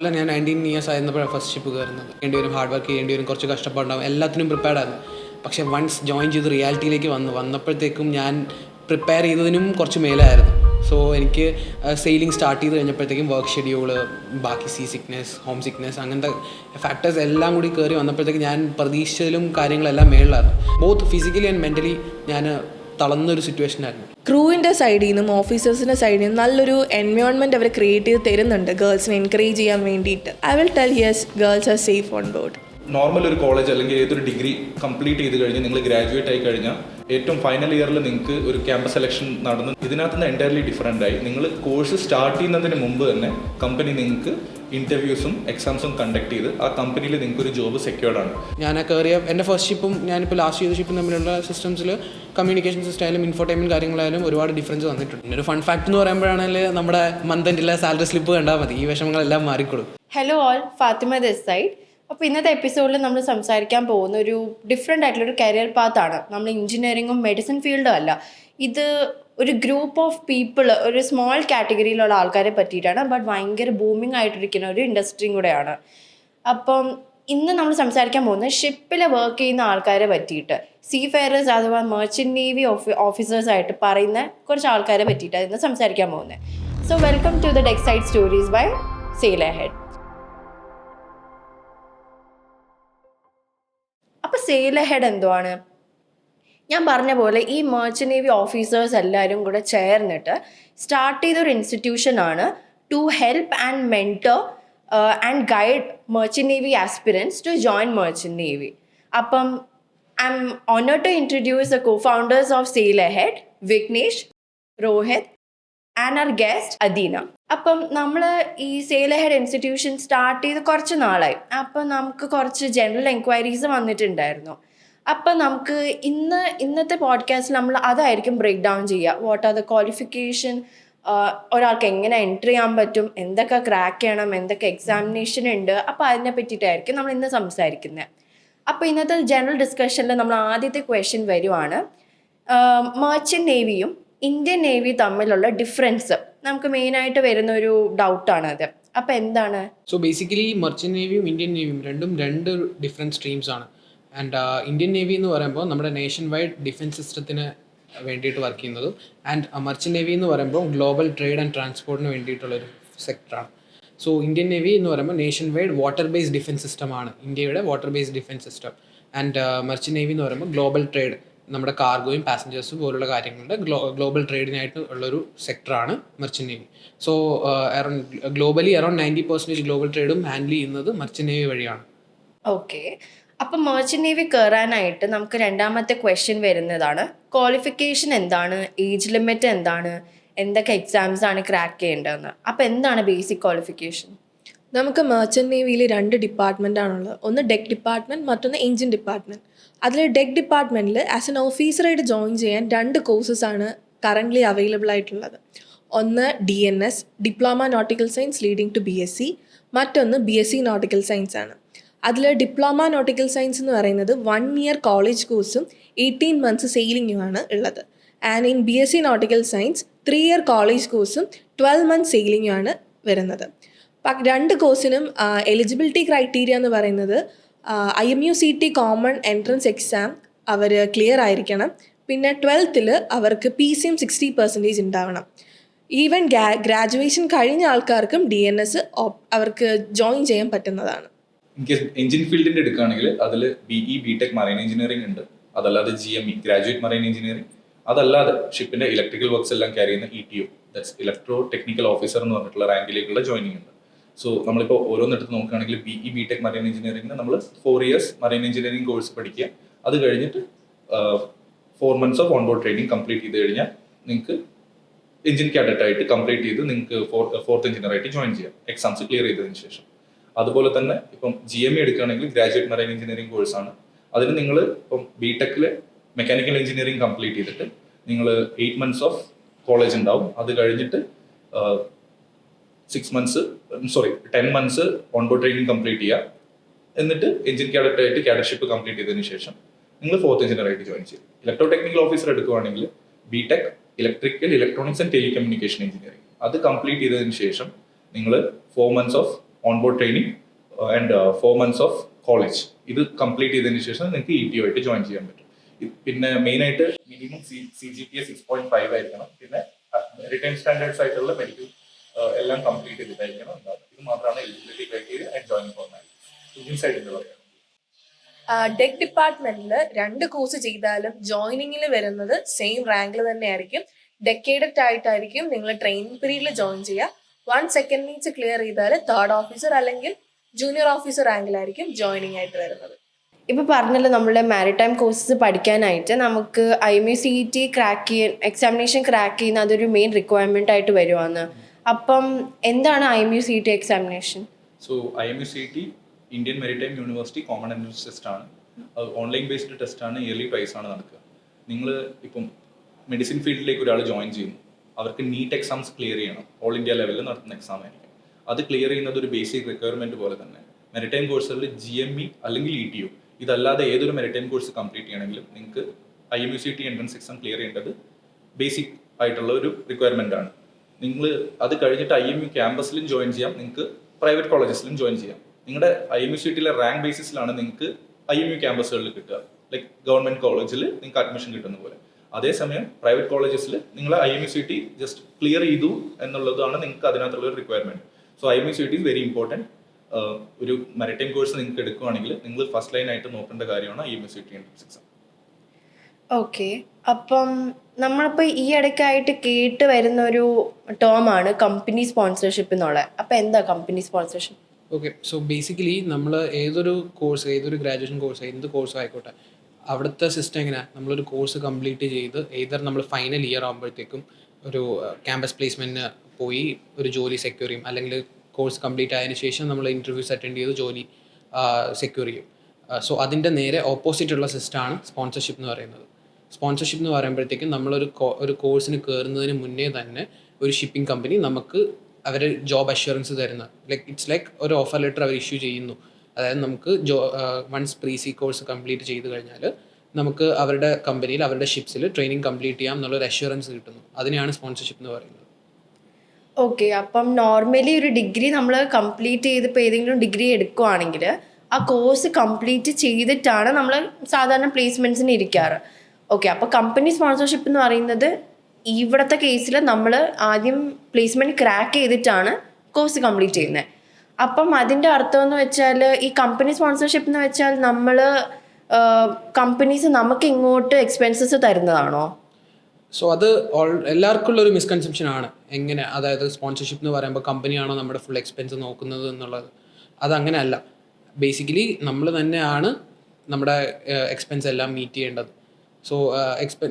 അല്ല, ഞാൻ 19 years ആയിരുന്നപ്പോഴാണ് first ship കയറുന്നത്. വരും ഹാർഡ് വർക്ക് ചെയ്യേണ്ടി വരും, കുറച്ച് കഷ്ടപ്പാടുണ്ടാവും, എല്ലാത്തിനും പ്രിപ്പയർഡ് ആയിരുന്നു. പക്ഷേ വൺസ് ജോയിൻ ചെയ്ത് റിയാലിറ്റിയിലേക്ക് വന്നപ്പോഴത്തേക്കും ഞാൻ പ്രിപ്പയർ ചെയ്തതിനും കുറച്ച് മേലായിരുന്നു. സോ എനിക്ക് സെയിലിംഗ് സ്റ്റാർട്ട് ചെയ്ത് കഴിഞ്ഞപ്പോഴത്തേക്കും വർക്ക് ഷെഡ്യൂള്, ബാക്കി സിക്നെസ്, ഹോം സിക്നെസ്, അങ്ങനത്തെ ഫാക്ടേഴ്സ് എല്ലാം കൂടി കയറി വന്നപ്പോഴത്തേക്കും ഞാൻ പ്രതീക്ഷിച്ചതിലും കാര്യങ്ങളെല്ലാം മേളിലായിരുന്നു. ബോത്ത് ഫിസിക്കലി ആൻഡ് മെൻ്റലി ഞാൻ തളർന്നൊരു സിറ്റുവേഷനായിരുന്നു. ക്രൂവിൻ്റെ സൈഡിൽ നിന്നും ഓഫീസേഴ്സിൻ്റെ സൈഡിൽ നിന്നും നല്ലൊരു എൻവയോൺമെൻറ്റ് അവർ ക്രിയേറ്റ് ചെയ്ത് തരുന്നുണ്ട് ഗേൾസിനെ എൻകറേജ് ചെയ്യാൻ വേണ്ടിയിട്ട്. I will tell yes, girls are safe on board. Normal ഒരു കോളേജ് അല്ലെങ്കിൽ ഏതൊരു ഡിഗ്രി കംപ്ലീറ്റ് ചെയ്ത് കഴിഞ്ഞ് നിങ്ങൾ ഗ്രാജുവേറ്റ് ആയി കഴിഞ്ഞാൽ ഏറ്റവും ഫൈനൽ ഇയറിൽ നിങ്ങൾക്ക് ഒരു ക്യാമ്പസ് സെലക്ഷൻ നടന്നു. ഇതിനകത്ത് നിന്ന് എൻറ്റയർലി ഡിഫറൻ്റ് ആയി. നിങ്ങൾ കോഴ്സ് സ്റ്റാർട്ട് ചെയ്യുന്നതിന് മുമ്പ് തന്നെ കമ്പനി നിങ്ങൾക്ക് ഇൻ്റർവ്യൂസും എക്സാംസും കണ്ടക്ട് ചെയ്ത് ആ കമ്പനിയിൽ നിങ്ങൾക്ക് ഒരു ജോബ് സെക്യൂർഡ് ആണ്. ഞാൻ കയറിയ എൻ്റെ ഫസ്റ്റ് ഷിപ്പും ഞാനിപ്പോൾ ലാസ്റ്റ് ചെയ്ത ഷിപ്പും തമ്മിലുള്ള സിസ്റ്റംസിൽ കമ്മ്യൂണിക്കേഷൻ സിസ്റ്റമായാലും ഇൻഫോർടൈൻമെൻറ്റ് കാര്യങ്ങളായാലും ഒരുപാട് ഡിഫറൻസ് വന്നിട്ടുണ്ട്. പിന്നെ ഒരു ഫൺ ഫാക്ട് എന്ന് പറയുമ്പോഴാണെങ്കിൽ നമ്മുടെ മന്ത് എൻഡിലെ സാലറി സ്ലിപ്പ് കണ്ടാൽ മതി, ഈ വിഷമങ്ങളെല്ലാം മാറിക്കൊടുക്കും. Hello all, Fatima this side. അപ്പോൾ ഇന്നത്തെ എപ്പിസോഡിൽ നമ്മൾ സംസാരിക്കാൻ പോകുന്ന ഒരു ഡിഫറെൻ്റ് ആയിട്ടുള്ളൊരു കരിയർ പാത്താണ്. നമ്മൾ എഞ്ചിനീയറിങ്ങും മെഡിസിൻ ഫീൽഡും അല്ല, ഇത് ഒരു ഗ്രൂപ്പ് ഓഫ് പീപ്പിൾ, ഒരു സ്മോൾ കാറ്റഗറിയിലുള്ള ആൾക്കാരെ പറ്റിയിട്ടാണ്. ബട്ട് ഭയങ്കര ബൂമിങ് ആയിട്ടിരിക്കുന്ന ഒരു ഇൻഡസ്ട്രിയും കൂടെയാണ്. അപ്പം ഇന്ന് നമ്മൾ സംസാരിക്കാൻ പോകുന്നത് ഷിപ്പിൽ വർക്ക് ചെയ്യുന്ന ആൾക്കാരെ പറ്റിയിട്ട്, സീ ഫെയറേഴ്സ് അഥവാ മെർച്ചൻ്റ് നേവി ഓഫീസേഴ്സായിട്ട് പറയുന്ന കുറച്ച് ആൾക്കാരെ പറ്റിയിട്ടാണ് ഇന്ന് സംസാരിക്കാൻ പോകുന്നത്. So welcome to the deck side stories by sail ahead. അപ്പോൾ സെയിൽ അഹെഡ് എന്തുവാണ്? ഞാൻ പറഞ്ഞ പോലെ ഈ മെർച്ചൻ്റ് നേവി ഓഫീസേഴ്സ് എല്ലാവരും കൂടെ ചേർന്നിട്ട് സ്റ്റാർട്ട് ചെയ്തൊരു ഇൻസ്റ്റിറ്റ്യൂഷനാണ് to help and mentor and guide merchant navy aspirants to join merchant navy. അപ്പം I am honoured to introduce the co-founders of sail ahead, Vignesh, Rohit and our guest Adeena. അപ്പം നമ്മൾ ഈ സെയിൽ അഹെഡ് ഇൻസ്റ്റിറ്റ്യൂഷൻ സ്റ്റാർട്ട് ചെയ്ത് കുറച്ച് നാളായി. അപ്പം നമുക്ക് കുറച്ച് ജനറൽ എൻക്വയറീസ് വന്നിട്ടുണ്ടായിരുന്നു. അപ്പം നമുക്ക് ഇന്നത്തെ പോഡ്കാസ്റ്റിൽ നമ്മൾ അതായിരിക്കും ബ്രേക്ക് ഡൗൺ ചെയ്യുക. വാട്ട് ആർ ദ ക്വാളിഫിക്കേഷൻ, ഒരാൾക്ക് എങ്ങനെ എൻട്രി ചെയ്യാൻ പറ്റും, എന്തൊക്കെ ക്രാക്ക് ചെയ്യണം, എന്തൊക്കെ എക്സാമിനേഷൻ ഉണ്ട്, അപ്പോൾ അതിനെ പറ്റിയിട്ടായിരിക്കും നമ്മൾ ഇന്ന് സംസാരിക്കുന്നത്. അപ്പോൾ ഇന്നത്തെ ജനറൽ ഡിസ്കഷനിൽ നമ്മൾ ആദ്യത്തെ ക്വസ്റ്റ്യൻ വരുവാണ്, മെർച്ചൻ്റ് നേവിയും ഇന്ത്യൻ നേവി തമ്മിലുള്ള ഡിഫറൻസ് നമുക്ക് മെയിനായിട്ട് വരുന്ന ഒരു ഡൗട്ടാണത്. അപ്പോൾ എന്താണ്? സോ ബേസിക്കലി മെർച്ചൻ്റ് നേവിയും ഇന്ത്യൻ നേവിയും രണ്ട് ഡിഫറെൻറ്റ് സ്ട്രീംസ് ആണ്. ആൻഡ് ഇന്ത്യൻ നേവി എന്ന് പറയുമ്പോൾ നമ്മുടെ നേഷൻ വൈഡ് ഡിഫൻസ് സിസ്റ്റത്തിന് വേണ്ടിയിട്ട് വർക്ക് ചെയ്യുന്നതും, ആൻഡ് മെർച്ചൻ്റ് നേവി എന്ന് പറയുമ്പോൾ ഗ്ലോബൽ ട്രേഡ് ആൻഡ് ട്രാൻസ്പോർട്ടിന് വേണ്ടിയിട്ടുള്ളൊരു സെക്ടറാണ്. സോ ഇന്ത്യൻ നേവി എന്ന് പറയുമ്പോൾ nationwide water based defence സിസ്റ്റമാണ്, ഇന്ത്യയുടെ water based defence system. And merchant navy എന്ന് പറയുമ്പോൾ ഗ്ലോബൽ ട്രേഡ്, നമ്മുടെ കാർഗോയും പാസഞ്ചേഴ്സും പോലുള്ള കാര്യങ്ങളുടെ ഗ്ലോബൽ ട്രേഡിനായിട്ട് ഉള്ളൊരു സെക്ടറാണ് merchant navy. So globally around 90% global ട്രേഡും ഹാൻഡിൽ ചെയ്യുന്നത് മെർച്ചൻ്റ് നേവി വഴിയാണ്. ഓക്കെ, അപ്പം മെർച്ചൻ്റ് നേവി കയറാനായിട്ട് നമുക്ക് രണ്ടാമത്തെ ക്വസ്റ്റ്യൻ വരുന്നതാണ്, ക്വാളിഫിക്കേഷൻ എന്താണ്, ഏജ് ലിമിറ്റ് എന്താണ്, എന്തൊക്കെ എക്സാംസ് ആണ് ക്രാക്ക് ചെയ്യേണ്ടതെന്ന്. അപ്പോൾ എന്താണ് ബേസിക് ക്വാളിഫിക്കേഷൻ? നമുക്ക് മെർച്ചൻ്റ് നേവിയിൽ 2 ഡിപ്പാർട്ട്മെൻറ്റാണുള്ളത്. ഒന്ന് ഡെക്ക് ഡിപ്പാർട്ട്മെൻറ്റ്, മറ്റൊന്ന് എഞ്ചിൻ ഡിപ്പാർട്ട്മെൻറ്റ്. അതിൽ ഡെക്ക് ഡിപ്പാർട്ട്മെൻറ്റിൽ ആസ് എൻ ഓഫീസറായിട്ട് ജോയിൻ ചെയ്യാൻ 2 കോഴ്സസാണ് കറൻ്റ്ലി അവൈലബിൾ ആയിട്ടുള്ളത്. ഒന്ന് DNS, diploma nautical science leading to BSc, മറ്റൊന്ന് BSc നോട്ടിക്കൽ സയൻസ് ആണ്. അതിൽ ഡിപ്ലോമ നോട്ടിക്കൽ സയൻസ് എന്ന് പറയുന്നത് 1 ഇയർ കോളേജ് കോഴ്സും 18 മന്ത്സ് സെയിലിങ്ങുമാണ് ഉള്ളത്. And in BSc nautical science 3 year college കോഴ്സും 12 മന്ത്സ് സെയിലിങ്ങുമാണ് വരുന്നത്. 2 കോഴ്സിനും എലിജിബിലിറ്റി ക്രൈറ്റീരിയ എന്ന് പറയുന്നത് IMUCT കോമൺ എൻട്രൻസ് എക്സാം അവർ ക്ലിയർ ആയിരിക്കണം. പിന്നെ 12th അവർക്ക് PCM 60% ഉണ്ടാവണം. ഈവൻ ഗ്രാജുവേഷൻ കഴിഞ്ഞ ആൾക്കാർക്കും DNS അവർക്ക് ജോയിൻ ചെയ്യാൻ പറ്റുന്നതാണ്. ഇൻ കേസ് എഞ്ചിൻ ഫീൽഡിൻ്റെ എടുക്കുകയാണെങ്കിൽ അതിൽ BE BTech മറൈൻ എഞ്ചിനീയറിംഗ് ഉണ്ട്, അതല്ലാതെ GME ഗ്രാജുവേറ്റ് മറൈൻ എഞ്ചിനീയറിംഗ്, അതല്ലാതെ ഷിപ്പിൻ്റെ ഇലക്ട്രിക്കൽ വർക്ക്സ് എല്ലാം ക്യാരി ചെയ്യുന്ന ETO, that's electro technical officer എന്ന് പറഞ്ഞിട്ടുള്ള റാങ്കിലേക്കുള്ള ജോയിനിങ് ഉണ്ട്. സോ നമ്മളിപ്പോൾ ഓരോന്നെടുത്ത് നോക്കുകയാണെങ്കിൽ BE BTech മറൈൻ എഞ്ചിനീയറിംഗിന് നമ്മൾ 4 ഇയേഴ്സ് മറൈൻ എഞ്ചിനീയറിംഗ് കോഴ്സ് പഠിക്കുക. അത് കഴിഞ്ഞിട്ട് 4 months of onboard training complete ചെയ്ത് കഴിഞ്ഞാൽ നിങ്ങൾക്ക് എഞ്ചിൻ കാഡറ്റായിട്ട് കംപ്ലീറ്റ് ചെയ്ത് നിങ്ങൾക്ക് ഫോർത്ത് എഞ്ചിനീയറായിട്ട് ജോയിൻ ചെയ്യാം, എക്സാംസ് ക്ലിയർ ചെയ്തതിന് ശേഷം. അതുപോലെ തന്നെ ഇപ്പം GME എടുക്കുകയാണെങ്കിൽ ഗ്രാജുവേറ്റ് മറൈൻ എഞ്ചിനീയറിംഗ് കോഴ്സാണ്. അതിന് നിങ്ങൾ ഇപ്പം BTechൽ മെക്കാനിക്കൽ എഞ്ചിനീയറിംഗ് കംപ്ലീറ്റ് ചെയ്തിട്ട് നിങ്ങൾ 8 months ഓഫ് കോളേജ് ഉണ്ടാവും. അത് കഴിഞ്ഞിട്ട് 10 months ഓൺബോർഡ് ട്രെയിനിങ് കംപ്ലീറ്റ് ചെയ്യുക. എന്നിട്ട് എഞ്ചിൻ കാഡറ്റായിട്ട് കാഡറ്റ്ഷിപ്പ് കംപ്ലീറ്റ് ചെയ്തതിന് ശേഷം നിങ്ങൾ ഫോർത്ത് എഞ്ചിനീയറായിട്ട് ജോയിൻ ചെയ്യും. ഇലക്ട്രോ ടെക്നിക്കൽ ഓഫീസർ എടുക്കുകയാണെങ്കിൽ BTech electrical electronics and telecommunication engineering അത് കംപ്ലീറ്റ് ചെയ്തതിന് ശേഷം നിങ്ങൾ 4 months of onboard training and 4 months of college. ഇത് കംപ്ലീറ്റ് ചെയ്തതിന് ശേഷം നിങ്ങൾക്ക് ETO ആയിട്ട് ജോയിൻ ചെയ്യാൻ പറ്റും. പിന്നെ മെയിനായിട്ട് മിനിമം CGPA 6.5 ആയിരിക്കണം. പിന്നെ റിട്ടേൺ സ്റ്റാൻഡേർഡ്സ് ആയിട്ടുള്ള മെഡിക്കൽ എല്ലാം കംപ്ലീറ്റ് ചെയ്തിട്ടായിരിക്കണം ഉണ്ടാവുക. ഇത് മാത്രമാണ് eligibility criteria and joining formalities. Indian സൈഡിൽ പറയുന്നത് ഡെക് ഡിപ്പാർട്ട്മെന്റിൽ 2 കോഴ്സ് ചെയ്താലും ജോയിനിങ്ങിൽ വരുന്നത് സെയിം റാങ്കിൽ തന്നെയായിരിക്കും. ഡെക്കേഡഡ് ആയിട്ടായിരിക്കും നിങ്ങൾ ട്രെയിനിങ് പീരീഡിൽ ജോയിൻ ചെയ്യുക. 1 സെക്കൻഡ് നീഡ്സ് ക്ലിയർ ചെയ്താൽ 3rd ഓഫീസർ അല്ലെങ്കിൽ ജൂനിയർ ഓഫീസർ റാങ്കിലായിരിക്കും ജോയിനിങ് ആയിട്ട് വരുന്നത്. ഇപ്പോൾ പറഞ്ഞല്ലോ നമ്മളുടെ മാരിടൈം കോഴ്സസ് പഠിക്കാനായിട്ട് നമുക്ക് IMUCET ക്രാക്ക് ചെയ്യാൻ എക്സാമിനേഷൻ ക്രാക്ക് ചെയ്യുന്ന അതൊരു മെയിൻ റിക്വയർമെൻ്റ് ആയിട്ട് വരുവാന്ന്. അപ്പം എന്താണ് IMUCET examination? So IMUCET Indian maritime university common entrance test ആണ്. ഓൺലൈൻ ബേസ്ഡ് ടെസ്റ്റ് ആണ്. ഇയർലി ട്വൈസ് ആണ് നടക്കുക. നിങ്ങൾ ഇപ്പം മെഡിസിൻ ഫീൽഡിലേക്ക് ഒരാൾ ജോയിൻ ചെയ്യുന്നു, അവർക്ക് നീറ്റ് എക്സാംസ് ക്ലിയർ ചെയ്യണം. ഓൾ ഇന്ത്യ ലെവലിൽ നടത്തുന്ന എക്സാം ആയിരിക്കും. അത് ക്ലിയർ ചെയ്യുന്നത് ഒരു ബേസിക് റിക്വയർമെന്റ് പോലെ തന്നെ മെരിടൈം കോഴ്സുകളിൽ GME അല്ലെങ്കിൽ ETO ഇതല്ലാതെ ഏതൊരു മെരിടൈം കോഴ്സ് കംപ്ലീറ്റ് ചെയ്യണമെങ്കിലും നിങ്ങൾക്ക് IMUCET എൻട്രൻസ് എക്സാം ക്ലിയർ ചെയ്യേണ്ടത് ബേസിക് ആയിട്ടുള്ള ഒരു റിക്വയർമെന്റ് ആണ്. നിങ്ങൾ അത് കഴിഞ്ഞിട്ട് IMU ക്യാമ്പസിലും ജോയിൻ ചെയ്യാം, നിങ്ങൾക്ക് പ്രൈവറ്റ് കോളേജസിലും ജോയിൻ ചെയ്യാം. നിങ്ങളുടെ IMUCETയിലെ റാങ്ക് ബേസിസിലാണ് നിങ്ങൾക്ക് IMU ക്യാമ്പസുകളിൽ കിട്ടുക. ലൈക്ക് ഗവൺമെന്റ് കോളേജിൽ നിങ്ങൾക്ക് അഡ്മിഷൻ കിട്ടുന്ന പോലെ. അതേസമയം പ്രൈവറ്റ് കോളേജസിൽ നിങ്ങൾ IMUCET ജസ്റ്റ് ക്ലിയർ ചെയ്തു എന്നുള്ളതാണ് നിങ്ങൾക്ക് അതിനകത്തുള്ള ഒരു requirement. So IMUCET is very important. ഒരു മാരിടൈം കോഴ്സ് നിങ്ങൾക്ക് എടുക്കുകയാണെങ്കിൽ നിങ്ങൾ ഫസ്റ്റ് ലൈൻ ആയിട്ട് നോക്കേണ്ട കാര്യമാണ് IMUCET എൻട്രൻസ് എക്സാം. ഓക്കെ, അപ്പം നമ്മളിപ്പോൾ ഈ ഇടയ്ക്കായിട്ട് കേട്ട് വരുന്ന ഒരു ടേമാണ് കമ്പനി സ്പോൺസർഷിപ്പ് എന്നുള്ളത്. അപ്പം എന്താ company sponsorship? Okay, so basically നമ്മൾ ഏതൊരു ഗ്രാജുവേഷൻ കോഴ്സ് എന്ത് കോഴ്സും ആയിക്കോട്ടെ, അവിടുത്തെ സിസ്റ്റം എങ്ങനെയാണ്, നമ്മളൊരു കോഴ്സ് കംപ്ലീറ്റ് ചെയ്ത് ഏതർ നമ്മൾ ഫൈനൽ ഇയർ ആകുമ്പോഴത്തേക്കും ഒരു ക്യാമ്പസ് പ്ലേസ്മെൻറ്റിന് പോയി ഒരു ജോലി സെക്യൂർ ചെയ്യും, അല്ലെങ്കിൽ കോഴ്സ് കംപ്ലീറ്റ് ആയതിനു ശേഷം നമ്മൾ ഇൻ്റർവ്യൂസ് അറ്റൻഡ് ചെയ്ത് ജോലി സെക്യൂർ ചെയ്യും. സോ അതിൻ്റെ നേരെ ഓപ്പോസിറ്റുള്ള സിസ്റ്റമാണ് സ്പോൺസർഷിപ്പ് എന്ന് പറയുന്നത്. സ്പോൺസർഷിപ്പ് എന്ന് പറയുമ്പോഴത്തേക്കും നമ്മളൊരു കോഴ്സിന് കയറുന്നതിന് മുന്നേ തന്നെ ഒരു ഷിപ്പിംഗ് കമ്പനി നമുക്ക് അവർ ജോബ് അഷ്വറൻസ് തരുന്ന ഇറ്റ്സ് ലൈക്ക് ഒരു ഓഫർ ലെറ്റർ അവർ ഇഷ്യൂ ചെയ്യുന്നു. അതായത് നമുക്ക് വൺസ് പ്രീസി കോഴ്സ് കംപ്ലീറ്റ് ചെയ്ത് കഴിഞ്ഞാൽ നമുക്ക് അവരുടെ കമ്പനിയിൽ അവരുടെ ഷിപ്സിൽ ട്രെയിനിങ് കംപ്ലീറ്റ് ചെയ്യാം എന്നുള്ളൊരു അഷ്വറൻസ് കിട്ടുന്നു. അതിനെയാണ് സ്പോൺസർഷിപ്പ് എന്ന് പറയുന്നത്. ഓക്കെ, അപ്പം നോർമലി ഒരു ഡിഗ്രി നമ്മൾ കംപ്ലീറ്റ് ചെയ്ത് ഇപ്പോൾ ഏതെങ്കിലും ഡിഗ്രി എടുക്കുവാണെങ്കിൽ ആ കോഴ്സ് കംപ്ലീറ്റ് ചെയ്തിട്ടാണ് നമ്മൾ സാധാരണ പ്ലേസ്മെൻറ്റ്സിന് ഇരിക്കാറ്. ഓക്കെ, അപ്പോൾ കമ്പനി സ്പോൺസർഷിപ്പ് എന്ന് പറയുന്നത് ഇവിടുത്തെ കേസിൽ നമ്മൾ ആദ്യം പ്ലേസ്മെൻറ്റ് ക്രാക്ക് ചെയ്തിട്ടാണ് കോഴ്സ് കംപ്ലീറ്റ് ചെയ്യുന്നത്. അപ്പം അതിൻ്റെ അർത്ഥം എന്ന് വെച്ചാൽ ഈ കമ്പനി സ്പോൺസർഷിപ്പ് എന്ന് വെച്ചാൽ നമ്മൾ കമ്പനീസ് നമുക്ക് ഇങ്ങോട്ട് എക്സ്പെൻസസ് തരുന്നതാണോ? സോ അത് എല്ലാവർക്കും ഉള്ളൊരു മിസ്കൺസെപ്ഷൻ ആണ്. എങ്ങനെ, അതായത് സ്പോൺസർഷിപ്പ് എന്ന് പറയുമ്പോൾ കമ്പനിയാണോ നമ്മുടെ ഫുൾ എക്സ്പെൻസ് നോക്കുന്നത് എന്നുള്ളത്. അതങ്ങനെ അല്ല. ബേസിക്കലി നമ്മൾ തന്നെയാണ് നമ്മുടെ എക്സ്പെൻസ് എല്ലാം മീറ്റ് ചെയ്യേണ്ടത്. സോ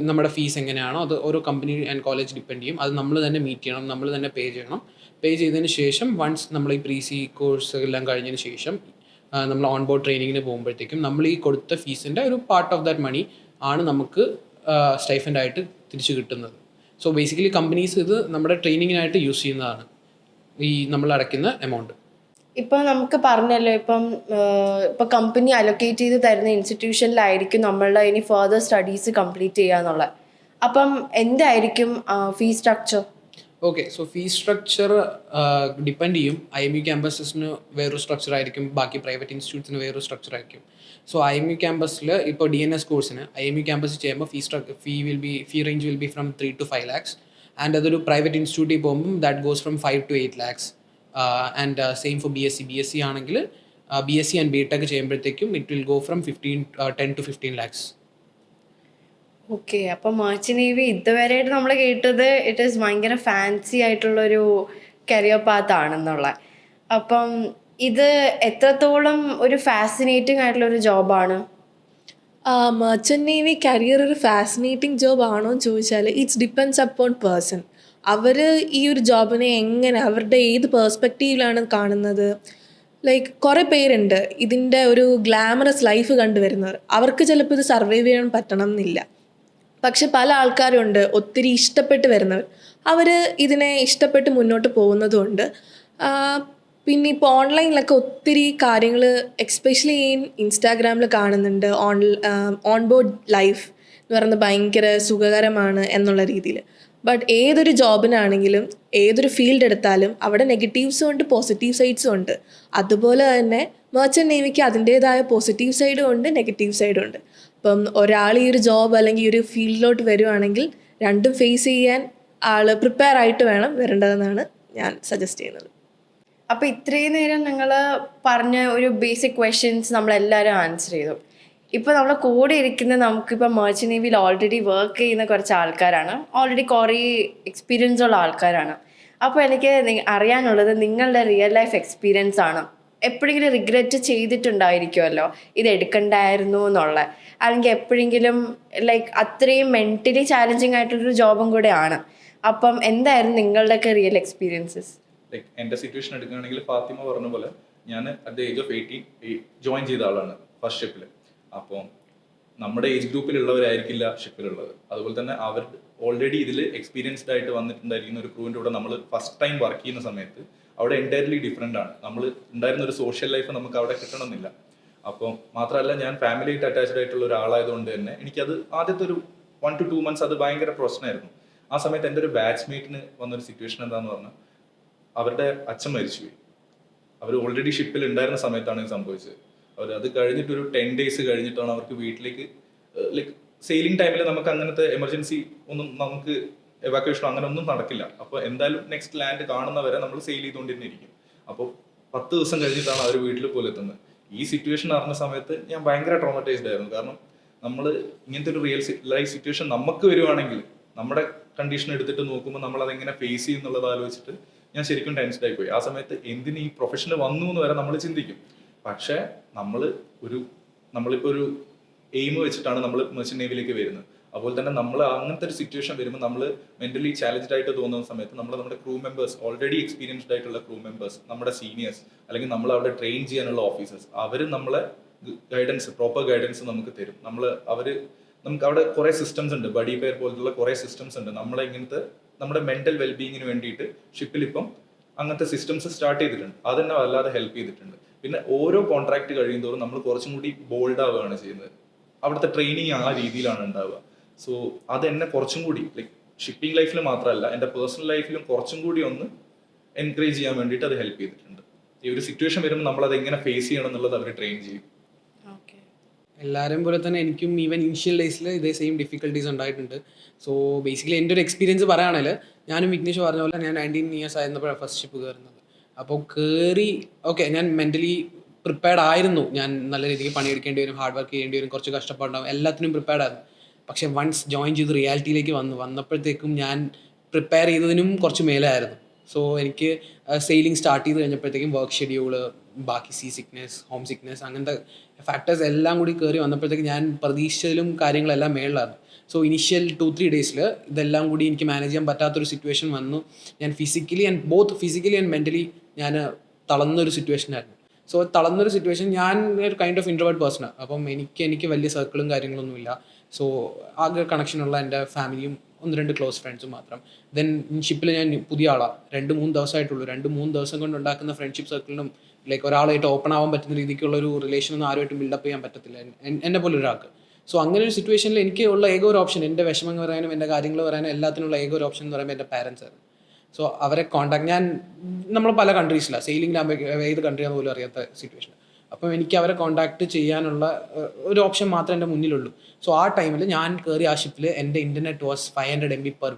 നമ്മുടെ ഫീസ് എങ്ങനെയാണോ അത് ഓരോ കമ്പനി ആൻഡ് കോളേജ് ഡിപ്പെൻഡ് ചെയ്യും. അത് നമ്മൾ തന്നെ മീറ്റ് ചെയ്യണം, നമ്മൾ തന്നെ പേ ചെയ്യണം. പേ ചെയ്തതിന് ശേഷം വൺസ് നമ്മൾ ഈ പ്രീസി കോഴ്സ് എല്ലാം കഴിഞ്ഞതിന് ശേഷം നമ്മൾ ഓൺ ബോർഡ് ട്രെയിനിങ്ങിന് പോകുമ്പോഴത്തേക്കും നമ്മൾ ഈ കൊടുത്ത ഫീസിൻ്റെ ഒരു പാർട്ട് ഓഫ് ദാറ്റ് മണി ആണ് നമുക്ക് സ്റ്റൈഫൻഡ് ആയിട്ട് തിരിച്ചു കിട്ടുന്നത്. സോ ബേസിക്കലി കമ്പനീസ് ഇത് നമ്മുടെ ട്രെയിനിങ്ങിനായിട്ട് യൂസ് ചെയ്യുന്നതാണ് ഈ നമ്മൾ അടയ്ക്കുന്ന എമൗണ്ട്. ഇപ്പോൾ നമുക്ക് പറഞ്ഞല്ലോ, ഇപ്പം കമ്പനി അലൊക്കേറ്റ് ചെയ്ത് തരുന്ന ഇൻസ്റ്റിറ്റ്യൂഷനിലായിരിക്കും നമ്മളുടെ ഇനി ഫർദർ സ്റ്റഡീസ് കംപ്ലീറ്റ് ചെയ്യുക എന്നുള്ളത്. അപ്പം എന്തായിരിക്കും fees structure? Okay, so fees structure depend ചെയ്യും. IMU ക്യാമ്പസസിന് വേറൊരു സ്ട്രക്ചർ ആയിരിക്കും, ബാക്കി പ്രൈവറ്റ് ഇൻസ്റ്റിറ്റ്യൂട്ട്സിന് വേറൊരു സ്ട്രക്ചർ ആയിരിക്കും. സോ IMU ക്യാമ്പസിൽ ഇപ്പോൾ DNS കോഴ്സിന് IMU ക്യാമ്പസിൽ ചെയ്യുമ്പോൾ fee range will be from 3 to 5 lakhs. And അതൊരു പ്രൈവറ്റ് ഇൻസ്റ്റിറ്റ്യൂട്ടിൽ പോകുമ്പം that goes from 5 to 8 lakhs. And same for BSc ആണെങ്കിൽ BSc ആൻഡ് BTech ചെയ്യുമ്പോഴത്തേക്കും it will go from 10 to 15 lakhs. Okay, അപ്പം മർച്ചന്റ് നേവി ഇതുവരെയായിട്ട് നമ്മൾ കേട്ടത് ഇറ്റ് ഈസ് ഭയങ്കര ഫാൻസി ആയിട്ടുള്ളൊരു കരിയർ പാത്ത് ആണെന്നുള്ള. അപ്പം ഇത് എത്രത്തോളം ഒരു ഫാസിനേറ്റിംഗ് ആയിട്ടുള്ളൊരു ജോബാണ്? മർച്ചന്റ് നേവി കരിയർ ഒരു ഫാസിനേറ്റിംഗ് ജോബ് ആണോ എന്ന് ചോദിച്ചാൽ ഇറ്റ്സ് ഡിപ്പെൻഡ്സ് അപ്പോൺ പേഴ്സൺ. അവർ ഈ ഒരു ജോബിനെ എങ്ങനെ അവരുടെ ഏത് പേഴ്സ്പെക്റ്റീവിലാണ് കാണുന്നത്. ലൈക്ക് കുറേ പേരുണ്ട് ഇതിൻ്റെ ഒരു ഗ്ലാമറസ് ലൈഫ് കണ്ടുവരുന്നവർ. അവർക്ക് ചിലപ്പോൾ ഇത് സർവൈവ് ചെയ്യാൻ പറ്റണം എന്നില്ല. പക്ഷെ പല ആൾക്കാരുണ്ട് ഒത്തിരി ഇഷ്ടപ്പെട്ട് വരുന്നവർ. അവർ ഇതിനെ ഇഷ്ടപ്പെട്ട് മുന്നോട്ട് പോകുന്നതുകൊണ്ട് പിന്നെ ഇപ്പോൾ ഓൺലൈനിലൊക്കെ ഒത്തിരി കാര്യങ്ങൾ എക്സ്പെഷ്യലി ഇൻസ്റ്റാഗ്രാമിൽ കാണുന്നുണ്ട്. ഓൺ ബോർഡ് ലൈഫ് എന്ന് പറയുന്നത് ഭയങ്കര സുഖകരമാണ് എന്നുള്ള രീതിയിൽ. ബട്ട് ഏതൊരു ജോബിനാണെങ്കിലും ഏതൊരു ഫീൽഡ് എടുത്താലും അവിടെ നെഗറ്റീവ്സും ഉണ്ട് പോസിറ്റീവ് സൈഡ്സും ഉണ്ട്. അതുപോലെ തന്നെ മെർച്ചൻ്റ് നേവിക്ക് അതിൻ്റേതായ പോസിറ്റീവ് സൈഡും ഉണ്ട് നെഗറ്റീവ് സൈഡും ഉണ്ട്. അപ്പം ഒരാൾ ഈ ഒരു ജോബ് അല്ലെങ്കിൽ ഈ ഒരു ഫീൽഡിലോട്ട് വരുവാണെങ്കിൽ രണ്ടും ഫേസ് ചെയ്യാൻ ആൾ പ്രിപ്പയർ ആയിട്ട് വേണം വരേണ്ടതെന്നാണ് ഞാൻ സജസ്റ്റ് ചെയ്യുന്നത്. അപ്പോൾ ഇത്രയും നേരം നിങ്ങൾ പറഞ്ഞ ഒരു ബേസിക് ക്വസ്റ്റ്യൻസ് നമ്മളെല്ലാവരും ആൻസർ ചെയ്തു. ഇപ്പോൾ നമ്മളെ കൂടെ ഇരിക്കുന്ന നമുക്കിപ്പോൾ മെർച്ചൻ്റ് നേവിയിൽ ഓൾറെഡി വർക്ക് ചെയ്യുന്ന കുറച്ച് ആൾക്കാരാണ്, ഓൾറെഡി കുറേ എക്സ്പീരിയൻസ് ഉള്ള ആൾക്കാരാണ്. അപ്പോൾ എനിക്ക് അറിയാനുള്ളത് നിങ്ങളുടെ റിയൽ ലൈഫ് എക്സ്പീരിയൻസ് ആണ്. എപ്പോഴെങ്കിലും റിഗ്രറ്റ് ചെയ്തിട്ടുണ്ടായിരിക്കുമല്ലോ ഇത് എടുക്കണ്ടായിരുന്നു എന്നുള്ള, അല്ലെങ്കിൽ എപ്പോഴെങ്കിലും ലൈക്ക് അത്രയും മെൻ്റലി ചാലഞ്ചിങ് ആയിട്ടുള്ളൊരു ജോബും കൂടെയാണ്. അപ്പം എന്തായിരുന്നു നിങ്ങളുടെയൊക്കെ റിയൽ എക്സ്പീരിയൻസസ്? ലൈക്ക് എൻ്റെ സിറ്റുവേഷൻ എടുക്കുകയാണെങ്കിൽ ഫാത്തിമ പറഞ്ഞ പോലെ ഞാൻ at the age of 18 join ചെയ്ത ആളാണ് ഫസ്റ്റ് ഷിപ്പിൽ. അപ്പോൾ നമ്മുടെ ഏജ് ഗ്രൂപ്പിലുള്ളവരായിരിക്കില്ല ഷിപ്പിലുള്ളത്. അതുപോലെ തന്നെ അവർ ഓൾറെഡി ഇതിൽ എക്സ്പീരിയൻസ്ഡ് ആയിട്ട് വന്നിട്ടുണ്ടായിരിക്കുന്ന ഒരു ക്രൂവിൻ്റെ കൂടെ നമ്മൾ ഫസ്റ്റ് ടൈം വർക്ക് ചെയ്യുന്ന സമയത്ത് അവിടെ എൻറ്റയർലി ഡിഫറെൻ്റ് ആണ്. നമ്മൾ ഉണ്ടായിരുന്ന ഒരു സോഷ്യൽ ലൈഫ് നമുക്ക് അവിടെ കിട്ടണമെന്നില്ല. അപ്പോൾ മാത്രമല്ല ഞാൻ ഫാമിലിയായിട്ട് അറ്റാച്ച്ഡ് ആയിട്ടുള്ള ഒരാളായതുകൊണ്ട് തന്നെ എനിക്കത് ആദ്യത്തെ ഒരു 1 to 2 months അത് ഭയങ്കര പ്രശ്നമായിരുന്നു. ആ സമയത്ത് എൻ്റെ ഒരു ബാച്ച്മേറ്റിന് വന്നൊരു സിറ്റുവേഷൻ എന്താണെന്ന് പറഞ്ഞാൽ അവരുടെ അച്ഛൻ മരിച്ചുപോയി. അവർ ഓൾറെഡി ഷിപ്പിൽ ഉണ്ടായിരുന്ന സമയത്താണ് ഇത് സംഭവിച്ചത്. അവർ അത് കഴിഞ്ഞിട്ടൊരു 10 days കഴിഞ്ഞിട്ടാണ് അവർക്ക് വീട്ടിലേക്ക് ലൈക്ക് സെയിലിംഗ് ടൈമിൽ നമുക്ക് അങ്ങനത്തെ എമർജൻസി ഒന്നും നമുക്ക് എവാക്യുവേഷനോ അങ്ങനെ ഒന്നും നടക്കില്ല. അപ്പോൾ എന്തായാലും നെക്സ്റ്റ് ലാൻഡ് കാണുന്നവരെ നമ്മൾ സെയിൽ ചെയ്തുകൊണ്ടിരിക്കും. അപ്പോൾ 10 ദിവസം കഴിഞ്ഞിട്ടാണ് അവർ വീട്ടിൽ പോലും എത്തുന്നത്. ഈ സിറ്റുവേഷൻ അറിഞ്ഞ സമയത്ത് ഞാൻ ഭയങ്കര ട്രോമറ്റൈസ്ഡ് ആയിരുന്നു. കാരണം നമ്മൾ ഇങ്ങനത്തെ ഒരു റിയൽ ലൈഫ് സിറ്റുവേഷൻ നമുക്ക് വരുവാണെങ്കിൽ നമ്മുടെ കണ്ടീഷൻ എടുത്തിട്ട് നോക്കുമ്പോൾ നമ്മൾ അതെങ്ങനെ ഫേസ് ചെയ്യും എന്നുള്ളത് ആലോചിച്ചിട്ട് ഞാൻ ശരിക്കും ടെൻസ്ഡ് ആയിപ്പോയി. ആ സമയത്ത് എന്തിന് ഈ പ്രൊഫഷന് വന്നു എന്ന് വരെ നമ്മൾ ചിന്തിക്കും. പക്ഷേ നമ്മളിപ്പോൾ ഒരു എയിം വെച്ചിട്ടാണ് നമ്മൾ മെർച്ചൻ്റ് നേവിയിലേക്ക് വരുന്നത്. അതുപോലെ തന്നെ നമ്മൾ അങ്ങനത്തെ ഒരു സിറ്റുവേഷൻ വരുമ്പോൾ നമ്മൾ മെന്റലി ചാലഞ്ച്ഡ് ആയിട്ട് തോന്നുന്ന സമയത്ത് നമ്മുടെ ക്രൂ മെമ്പേഴ്സ്, ഓൾറെഡി എക്സ്പീരിയൻസ്ഡ് ആയിട്ടുള്ള ക്രൂ മെമ്പേഴ്സ്, നമ്മുടെ സീനിയേഴ്സ് അല്ലെങ്കിൽ നമ്മൾ അവിടെ ട്രെയിൻ ചെയ്യാനുള്ള ഓഫീസേഴ്സ്, അവർ നമ്മളെ ഗൈഡൻസ്, പ്രോപ്പർ ഗൈഡൻസ് നമുക്ക് തരും. നമുക്ക് അവിടെ കുറേ സിസ്റ്റംസ് ഉണ്ട്, ബഡി പെയർ പോലത്തുള്ള കുറേ സിസ്റ്റംസ് ഉണ്ട്. നമ്മുടെ മെന്റൽ വെൽബീങ്ങിന് വേണ്ടിയിട്ട് ഷിപ്പിൽ ഇപ്പം അങ്ങനത്തെ സിസ്റ്റംസ് സ്റ്റാർട്ട് ചെയ്തിട്ടുണ്ട്. അതെന്നെ വല്ലാതെ ഹെൽപ്പ് ചെയ്തിട്ടുണ്ട്. പിന്നെ ഓരോ കോൺട്രാക്ട് കഴിയുന്തോറും നമ്മൾ കുറച്ചും കൂടി ബോൾഡ് ആവുകയാണ് ചെയ്യുന്നത്. അവിടുത്തെ ട്രെയിനിങ് ആ രീതിയിലാണ് ഉണ്ടാവുക. സോ അതെന്നെ കുറച്ചും കൂടി ലൈക്ക് ഷിപ്പിംഗ് ലൈഫിൽ മാത്രമല്ല എൻ്റെ പേഴ്സണൽ ലൈഫിലും കുറച്ചും കൂടി ഒന്ന് എൻകറേജ് ചെയ്യാൻ വേണ്ടിയിട്ട് അത് ഹെൽപ്പ് ചെയ്തിട്ടുണ്ട്. ഈ ഒരു സിറ്റുവേഷൻ വരുമ്പോൾ നമ്മൾ അത് എങ്ങനെ ഫേസ് ചെയ്യണം എന്നുള്ളത് അവർ ട്രെയിൻ ചെയ്യും. എല്ലാവരും പോലെ തന്നെ എനിക്കും ഈവൻ ഇനിഷ്യൽ ഡേയ്സിൽ ഇതേ സെയിം ഡിഫിക്കൽട്ടീസ് ഉണ്ടായിട്ടുണ്ട്. സോ ബേസിക്കലി എൻ്റെ ഒരു എക്സ്പീരിയൻസ് പറയുകയാണെങ്കിൽ ഞാനും വിഘ്നേഷ് പറഞ്ഞ പോലെ ഞാൻ 19 years ആയിരുന്നപ്പോഴാണ് ഫസ്റ്റ് ഷിപ്പ് കയറുന്നത്. അപ്പോൾ ഞാൻ മെൻ്റലി പ്രിപ്പയർഡ് ആയിരുന്നു. ഞാൻ നല്ല രീതിക്ക് പണിയെടുക്കേണ്ടി വരും, ഹാർഡ് വർക്ക് ചെയ്യേണ്ടി വരും, കുറച്ച് കഷ്ടപ്പാടുണ്ടാവും, എല്ലാത്തിനും പ്രിപ്പയർഡ് ആയിരുന്നു. പക്ഷേ വൺസ് ജോയിൻ ചെയ്ത് റിയാലിറ്റിയിലേക്ക് വന്നപ്പോഴത്തേക്കും ഞാൻ പ്രിപ്പയർ ചെയ്തതിനും കുറച്ച് മേലായിരുന്നു. സോ എനിക്ക് സെയിലിംഗ് സ്റ്റാർട്ട് ചെയ്ത് കഴിഞ്ഞപ്പോഴത്തേക്കും വർക്ക് ഷെഡ്യൂള്, ബാക്കി സിക്നെസ്, ഹോം സിക്നെസ്, അങ്ങനത്തെ ഫാക്ടേഴ്സ് എല്ലാം കൂടി കയറി വന്നപ്പോഴത്തേക്ക് ഞാൻ പ്രതീക്ഷിച്ചതിലും കാര്യങ്ങളെല്ലാം മേളിലായിരുന്നു. സോ ഇനിഷ്യൽ 2-3 days ഇതെല്ലാം കൂടി എനിക്ക് മാനേജ് ചെയ്യാൻ പറ്റാത്തൊരു സിറ്റുവേഷൻ വന്നു. ഞാൻ ഫിസിക്കലി ആൻഡ് മെൻ്റലി ഞാൻ തളർന്നൊരു സിറ്റുവേഷനായിരുന്നു. സോ തളർന്നൊരു സിറ്റുവേഷൻ, ഞാൻ ഒരു കൈൻഡ് ഓഫ് ഇൻട്രോവേർട്ട് പേഴ്സണാണ്. അപ്പം എനിക്ക് വലിയ സർക്കിളും കാര്യങ്ങളൊന്നുമില്ല. സോ ആകെ കണക്ഷനുള്ള എൻ്റെ ഫാമിലിയും 1-2 ക്ലോസ് ഫ്രണ്ട്സും മാത്രം. ദെൻ ഷിപ്പിൽ ഞാൻ പുതിയ ആളാണ്, 2-3 ദിവസമായിട്ടുള്ളൂ. 2-3 ദിവസം കൊണ്ട് ഉണ്ടാക്കുന്ന ഫ്രണ്ട്ഷിപ്പ് സർക്കിളിനും ലൈക്ക് ഒരാളായിട്ട് ഓപ്പൺ ആവാൻ പറ്റുന്ന രീതിക്കുള്ളൊരു റിലേഷനൊന്നും ആരുമായിട്ടും ബിൽഡപ്പ് ചെയ്യാൻ പറ്റത്തില്ല എന്നെ പോലെ ഒരാൾക്ക്. സോ അങ്ങനെ ഒരു സിറ്റുവേഷനിൽ എനിക്ക് ഉള്ള ഏക ഒരു ഓപ്ഷൻ, എൻ്റെ വിഷമം പറയാനും എൻ്റെ കാര്യങ്ങൾ പറയാനും എല്ലാത്തിനുള്ള ഏക ഒരു ഓപ്ഷൻ എന്ന് പറയുമ്പോൾ എൻ്റെ പാരൻസ് ആയിരുന്നു. സോ അവരെ നമ്മൾ പല കൺട്രീസിലാണ്, സെയിലിംഗിലാകുമ്പോൾ ഏത് കൺട്രിയാണെന്ന് പോലും അറിയാത്ത സിറ്റുവേഷൻ. അപ്പം എനിക്ക് അവരെ കോൺടാക്ട് ചെയ്യാനുള്ള ഒരു ഓപ്ഷൻ മാത്രമേ എൻ്റെ മുന്നിലുള്ളൂ. സോ ആ ടൈമിൽ ഞാൻ കയറി ആ ഷിപ്പിൽ എൻ്റെ internet was 500 MB per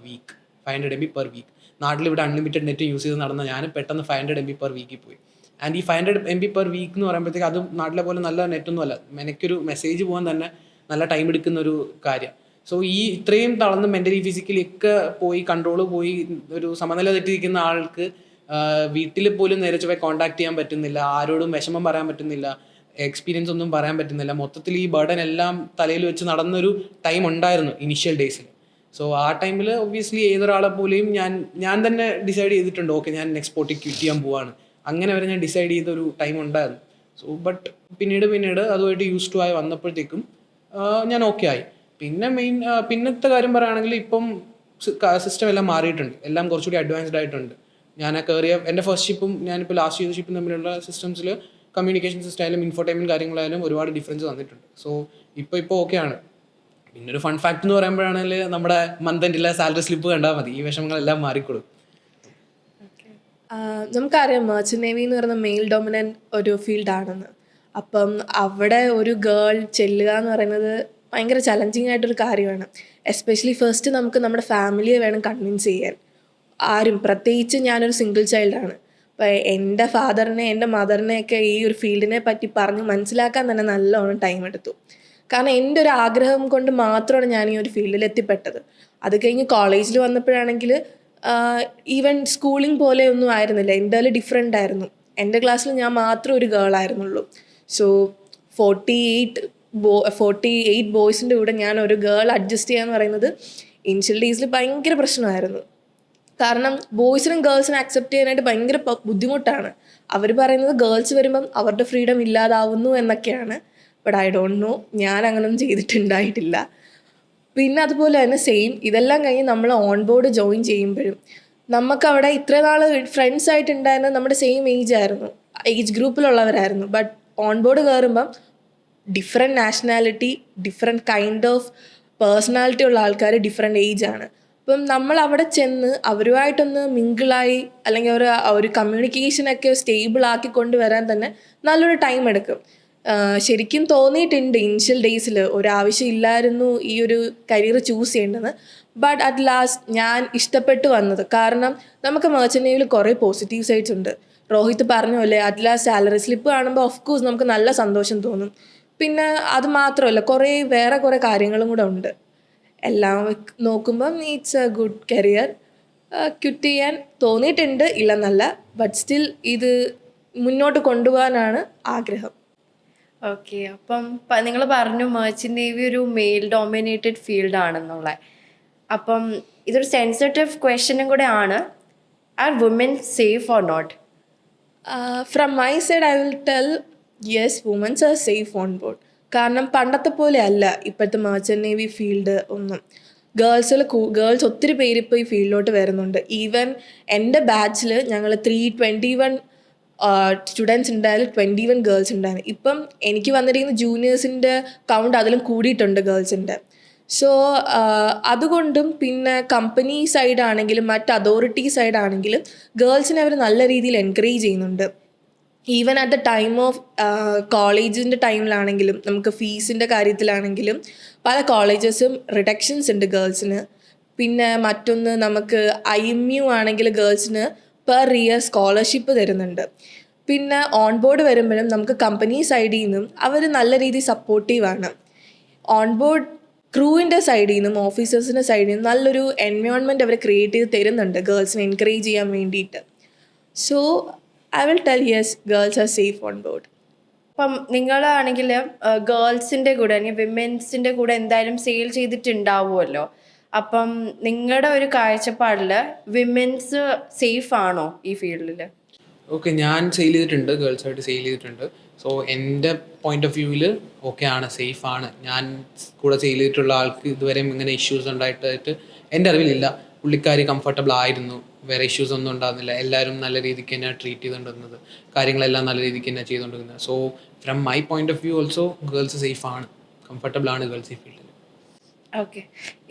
week. നാട്ടിൽ ഇവിടെ അൺലിമിറ്റഡ് നെറ്റ് യൂസ് ചെയ്ത് നടന്ന ഞാൻ പെട്ടെന്ന് 500 MB per week പോയി. ആൻഡ് ഈ 500 MB per week എന്ന് പറയുമ്പോഴത്തേക്ക് അത് നാട്ടിലെ പോലെ നല്ല നെറ്റൊന്നും അല്ല. എനിക്കൊരു മെസ്സേജ് പോകാൻ തന്നെ നല്ല ടൈം എടുക്കുന്ന ഒരു കാര്യം. സോ ഈ ഇത്രയും തളർന്ന് മെൻ്റലി ഫിസിക്കലി ഒക്കെ പോയി കൺട്രോൾ പോയി ഒരു സമനില തെറ്റിയിരിക്കുന്ന ആൾക്ക് വീട്ടിൽ പോലും നേരെ ചൊവ്വേ കോൺടാക്ട് ചെയ്യാൻ പറ്റുന്നില്ല, ആരോടും വിഷമം പറയാൻ പറ്റുന്നില്ല, എക്സ്പീരിയൻസ് ഒന്നും പറയാൻ പറ്റുന്നില്ല. മൊത്തത്തിൽ ഈ ബർഡൻ എല്ലാം തലയിൽ വെച്ച് നടന്നൊരു ടൈം ഉണ്ടായിരുന്നു ഇനിഷ്യൽ ഡേയ്സിൽ. സോ ആ ടൈമിൽ ഒബ്വിയസ്ലി ഏതൊരാളെ പോലെയും ഞാൻ തന്നെ ഡിസൈഡ് ചെയ്തിട്ടുണ്ട്, ഓക്കെ ഞാൻ എക്സ്പോർട്ടിൽ ക്വിറ്റ് ചെയ്യാൻ പോവാണ്. അങ്ങനെ വരെ ഞാൻ ഡിസൈഡ് ചെയ്തൊരു ടൈം ഉണ്ടായിരുന്നു. സോ ബട്ട് പിന്നീട് അതുമായിട്ട് യൂസ് ടു ആയി വന്നപ്പോഴത്തേക്കും ഞാൻ ഓക്കെ ആയി. പിന്നത്തെ കാര്യം പറയുകയാണെങ്കിൽ ഇപ്പം സിസ്റ്റം എല്ലാം മാറിയിട്ടുണ്ട്, എല്ലാം കുറച്ചുകൂടി അഡ്വാൻസ്ഡ് ആയിട്ടുണ്ട്. ഞാൻ കയറിയ എൻ്റെ ഫസ്റ്റ് ഷിപ്പും ഞാനിപ്പോൾ ലാസ്റ്റ് ചെയ്ത ഷിപ്പും തമ്മിലുള്ള സിസ്റ്റംസിൽ കമ്മ്യൂണിക്കേഷൻ സിസ്റ്റം ആയാലും ഇൻഫോർടൈൻമെൻറ്റ് കാര്യങ്ങളായാലും ഒരുപാട് ഡിഫറൻസ് വന്നിട്ടുണ്ട്. സോ ഇപ്പോൾ ഓക്കെയാണ്. പിന്നെ ഒരു ഫൺ ഫാക്ട് എന്ന് പറയുമ്പോഴാണെങ്കിൽ നമ്മുടെ മന്ത് എൻഡിലെ സാലറി സ്ലിപ്പ് കണ്ടാൽ മതി, ഈ വിഷമങ്ങളെല്ലാം മാറിക്കൊടുക്കും. നമുക്കറിയാം മെർച്ചൻ്റ് നേവി എന്ന് പറയുന്ന മെയിൽ ഡോമിനൻ്റ് ഒരു ഫീൽഡാണെന്ന്. അപ്പം അവിടെ ഒരു ഗേൾ ചെല്ലുക എന്ന് പറയുന്നത് ഭയങ്കര ചലഞ്ചിങ് ആയിട്ടൊരു കാര്യമാണ്. എസ്പെഷ്യലി ഫസ്റ്റ് നമുക്ക് നമ്മുടെ ഫാമിലിയെ വേണം കൺവിൻസ് ചെയ്യാൻ. ആരും, പ്രത്യേകിച്ച് ഞാനൊരു സിംഗിൾ ചൈൽഡാണ്. അപ്പോൾ എൻ്റെ ഫാദറിനെ എൻ്റെ മദറിനെയൊക്കെ ഈ ഒരു ഫീൽഡിനെ പറ്റി പറഞ്ഞ് മനസ്സിലാക്കാൻ തന്നെ നല്ലോണം ടൈം എടുത്തു. കാരണം എൻ്റെ ഒരു ആഗ്രഹം കൊണ്ട് മാത്രമാണ് ഞാൻ ഈ ഒരു ഫീൽഡിൽ എത്തിപ്പെട്ടത്. അത് കഴിഞ്ഞ് കോളേജിൽ വന്നപ്പോഴാണെങ്കിൽ ഈവൻ സ്കൂളിംഗ് പോലെയൊന്നും ആയിരുന്നില്ല, എൻ്റെ ഡിഫറെൻ്റ് ആയിരുന്നു. എൻ്റെ ക്ലാസ്സിൽ ഞാൻ മാത്രം ഒരു ഗേളായിരുന്നുള്ളൂ. സോ 48 ബോയ്സിൻ്റെ കൂടെ ഞാൻ ഒരു ഗേൾ അഡ്ജസ്റ്റ് ചെയ്യുക എന്ന് പറയുന്നത് ഇനിഷ്യൽ ഡേയ്സിൽ ഭയങ്കര പ്രശ്നമായിരുന്നു. കാരണം ബോയ്സിനും ഗേൾസിനും അക്സെപ്റ്റ് ചെയ്യാനായിട്ട് ഭയങ്കര ബുദ്ധിമുട്ടാണ്. അവർ പറയുന്നത് ഗേൾസ് വരുമ്പം അവരുടെ ഫ്രീഡം ഇല്ലാതാവുന്നു എന്നൊക്കെയാണ്. ബട്ട് ഐ ഡോണ്ട് നോ, ഞാൻ അങ്ങനൊന്നും ചെയ്തിട്ടുണ്ടായിട്ടില്ല. പിന്നെ അതുപോലെ തന്നെ സെയിം ഇതെല്ലാം കഴിഞ്ഞ് നമ്മൾ ഓൺ ബോർഡ് ജോയിൻ ചെയ്യുമ്പോഴും നമുക്കവിടെ ഇത്ര നാൾ ഫ്രണ്ട്സ് ആയിട്ടുണ്ടായിരുന്നത് നമ്മുടെ സെയിം ഏജ് ഗ്രൂപ്പിലുള്ളവരായിരുന്നു. ബട്ട് ഓൺ ബോർഡ് കയറുമ്പം different nationality, different kind of personality ഉള്ള ആൾക്കാർ ഡിഫറെൻറ്റ് ഏജാണ്. അപ്പം നമ്മൾ അവിടെ ചെന്ന് അവരുമായിട്ടൊന്ന് മിങ്കിളായി അല്ലെങ്കിൽ ഒരു കമ്മ്യൂണിക്കേഷനൊക്കെ സ്റ്റേബിളാക്കി കൊണ്ടുവരാൻ തന്നെ നല്ലൊരു ടൈം എടുക്കും. ശരിക്കും തോന്നിയിട്ടുണ്ട് ഇനിഷ്യൽ ഡേയ്സിൽ ഒരാവശ്യമില്ലായിരുന്നു ഈ ഒരു കരിയർ ചൂസ് ചെയ്യേണ്ടത്. ബട്ട് അറ്റ് ലാസ്റ്റ് ഞാൻ ഇഷ്ടപ്പെട്ടു വന്നത്. കാരണം നമുക്ക് മെർച്ചൻ്റ് നേവിയിൽ കുറേ പോസിറ്റീവ് സൈഡ്സ് ഉണ്ട്. രോഹിത് പറഞ്ഞ പോലെ അറ്റ് ലാസ്റ്റ് സാലറി സ്ലിപ്പ് കാണുമ്പോൾ ഓഫ് കോഴ്സ് നമുക്ക് നല്ല സന്തോഷം തോന്നും. പിന്നെ അത് മാത്രമല്ല, വേറെ കുറേ കാര്യങ്ങളും കൂടെ ഉണ്ട്. എല്ലാം നോക്കുമ്പം it's A good career. Quit ചെയ്യാൻ തോന്നിയിട്ടുണ്ട്, ഇല്ലെന്നല്ല. ബട്ട് സ്റ്റിൽ ഇത് മുന്നോട്ട് കൊണ്ടുപോകാനാണ് ആഗ്രഹം. ഓക്കെ, അപ്പം നിങ്ങൾ പറഞ്ഞു മെർച്ചൻ്റ് നേവി ഒരു മെയിൽ ഡോമിനേറ്റഡ് ഫീൽഡാണെന്നുള്ള. അപ്പം ഇതൊരു സെൻസിറ്റീവ് ക്വസ്റ്റ്യനും കൂടെ ആണ്. Are woman safe or not? From my side I will tell yes, womans are safe on board. കാരണം പണ്ടത്തെ പോലെ അല്ല ഇപ്പോഴത്തെ മെർച്ചൻ്റ് നേവി ഫീൽഡ് ഒന്നും. ഗേൾസ് ഒത്തിരി പേര് ഇപ്പോൾ ഈ ഫീൽഡിലോട്ട് വരുന്നുണ്ട്. ഈവൻ എൻ്റെ ബാച്ചിൽ ഞങ്ങൾ 321 സ്റ്റുഡൻസ് ഉണ്ടായാലും 21 ഗേൾസ് ഉണ്ടായിരുന്നു. ഇപ്പം എനിക്ക് വന്നിരിക്കുന്ന ജൂനിയേഴ്സിൻ്റെ കൗണ്ട് അതിലും കൂടിയിട്ടുണ്ട് ഗേൾസിൻ്റെ. സോ അതുകൊണ്ടും പിന്നെ കമ്പനി സൈഡാണെങ്കിലും മറ്റ് അതോറിറ്റി സൈഡാണെങ്കിലും ഗേൾസിനെ അവർ നല്ല രീതിയിൽ എൻകറേജ് ചെയ്യുന്നുണ്ട്. Even at the time of കോളേജിൻ്റെ ടൈമിലാണെങ്കിലും നമുക്ക് ഫീസിൻ്റെ കാര്യത്തിലാണെങ്കിലും പല കോളേജസും റിഡക്ഷൻസ് ഉണ്ട് ഗേൾസിന്. പിന്നെ മറ്റൊന്ന് നമുക്ക് IMU ആണെങ്കിൽ ഗേൾസിന് പെർ ഇയർ സ്കോളർഷിപ്പ് തരുന്നുണ്ട്. പിന്നെ ഓൺ ബോർഡ് വരുമ്പോഴും നമുക്ക് കമ്പനി സൈഡിൽ നിന്നും അവർ നല്ല രീതിയിൽ സപ്പോർട്ടീവാണ്. ഓൺ ബോർഡ് ക്രൂവിൻ്റെ സൈഡിൽ നിന്നും ഓഫീസേഴ്സിൻ്റെ സൈഡിൽ നിന്നും നല്ലൊരു എൻവയോൺമെൻറ്റ് അവർ ക്രിയേറ്റ് ചെയ്ത് തരുന്നുണ്ട് ഗേൾസിനെ എൻകറേജ് ചെയ്യാൻ വേണ്ടിയിട്ട്. So I will tell yes, girls are safe on board. അപ്പം നിങ്ങളാണെങ്കിൽ ഗേൾസിൻ്റെ കൂടെ അല്ലെങ്കിൽ വിമൻസിൻ്റെ കൂടെ എന്തായാലും സെയിൽ ചെയ്തിട്ടുണ്ടാവുമല്ലോ. അപ്പം നിങ്ങളുടെ ഒരു കാഴ്ചപ്പാടിൽ വിമൻസ് സേഫ് ആണോ ഈ ഫീൽഡിൽ? ഓക്കെ, ഞാൻ സെയിൽ ചെയ്തിട്ടുണ്ട്, ഗേൾസായിട്ട് സെയിൽ ചെയ്തിട്ടുണ്ട്. സോ എൻ്റെ പോയിന്റ് ഓഫ് വ്യൂവിൽ ഓക്കെ ആണ്, സേഫ് ആണ്. ഞാൻ കൂടെ സെയിൽ ചെയ്തിട്ടുള്ള ആൾക്ക് ഇതുവരെയും ഇങ്ങനെ ഇഷ്യൂസ് ഉണ്ടായിട്ട് എൻ്റെ അറിവിലില്ല. പുള്ളിക്കാരി കംഫർട്ടബിൾ ആയിരുന്നു, വേറെ ഇഷ്യൂസ് ഒന്നും ഉണ്ടാകുന്നില്ല. എല്ലാവരും നല്ല രീതിക്ക് തന്നെ ട്രീറ്റ് ചെയ്തുകൊണ്ടിരുന്നത്, കാര്യങ്ങളെല്ലാം നല്ല രീതിക്ക് തന്നെ ചെയ്തുകൊണ്ടിരുന്നത്. So from my point of view also girls safe ആണ്, കംഫർട്ടബിൾ ആണ് ഗേൾസ് ഈ ഫീൽഡിൽ. ഓക്കെ,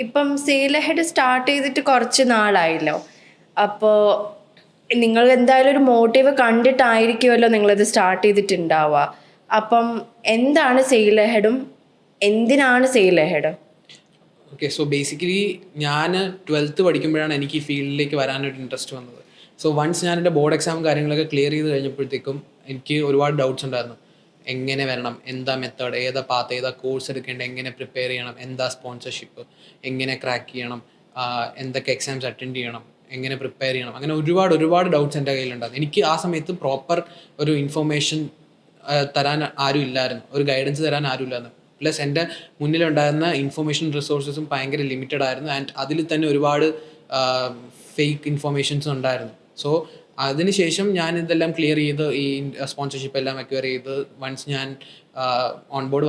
ഇപ്പം സെയിൽ ഹെഡ് സ്റ്റാർട്ട് ചെയ്തിട്ട് കുറച്ച് നാളായല്ലോ. അപ്പോൾ നിങ്ങൾ എന്തായാലും ഒരു മോട്ടീവ് കണ്ടിട്ടായിരിക്കുമല്ലോ നിങ്ങളിത് സ്റ്റാർട്ട് ചെയ്തിട്ടുണ്ടാവുക. അപ്പം എന്താണ് സെയിൽ ഹെഡും എന്തിനാണ് sale head? Okay, so basically ഞാൻ 12th പഠിക്കുമ്പോഴാണ് എനിക്ക് ഈ ഫീൽഡിലേക്ക് വരാനൊരു ഇൻട്രസ്റ്റ് വന്നത്. സോ വൺസ് ഞാൻ എൻ്റെ ബോർഡ് എക്സാം കാര്യങ്ങളൊക്കെ ക്ലിയർ ചെയ്ത് കഴിഞ്ഞപ്പോഴത്തേക്കും എനിക്ക് ഒരുപാട് ഡൗട്ട്സ് ഉണ്ടായിരുന്നു. എങ്ങനെ വരണം, എന്താ മെത്തേഡ്, ഏതാ പാത്ത്, ഏതാ കോഴ്സ് എടുക്കേണ്ടത്, എങ്ങനെ പ്രിപ്പയർ ചെയ്യണം, എന്താ സ്പോൺസർഷിപ്പ്, എങ്ങനെ ക്രാക്ക് ചെയ്യണം, എന്തൊക്കെ എക്സാംസ് അറ്റൻഡ് ചെയ്യണം, എങ്ങനെ പ്രിപ്പയർ ചെയ്യണം, അങ്ങനെ ഒരുപാട് ഡൗട്ട്സ് എൻ്റെ കയ്യിലുണ്ടായിരുന്നു. എനിക്ക് ആ സമയത്ത് പ്രോപ്പർ ഒരു ഇൻഫർമേഷൻ തരാൻ ആരും ഇല്ലായിരുന്നു, ഒരു ഗൈഡൻസ് തരാൻ ആരും ഇല്ലായിരുന്നു. പ്ലസ് എൻ്റെ മുന്നിലുണ്ടായിരുന്ന ഇൻഫർമേഷൻ റിസോഴ്സസും ഭയങ്കര ലിമിറ്റഡ് ആയിരുന്നു. ആൻഡ് അതിൽ തന്നെ ഒരുപാട് ഫേക്ക് ഇൻഫർമേഷൻസ് ഉണ്ടായിരുന്നു. സോ അതിനുശേഷം ഞാൻ ഇതെല്ലാം ക്ലിയർ ചെയ്ത് ഈ സ്പോൺസർഷിപ്പ് എല്ലാം അക്വയർ ചെയ്ത് വൺസ് ഞാൻ ഓൺ ബോർഡ്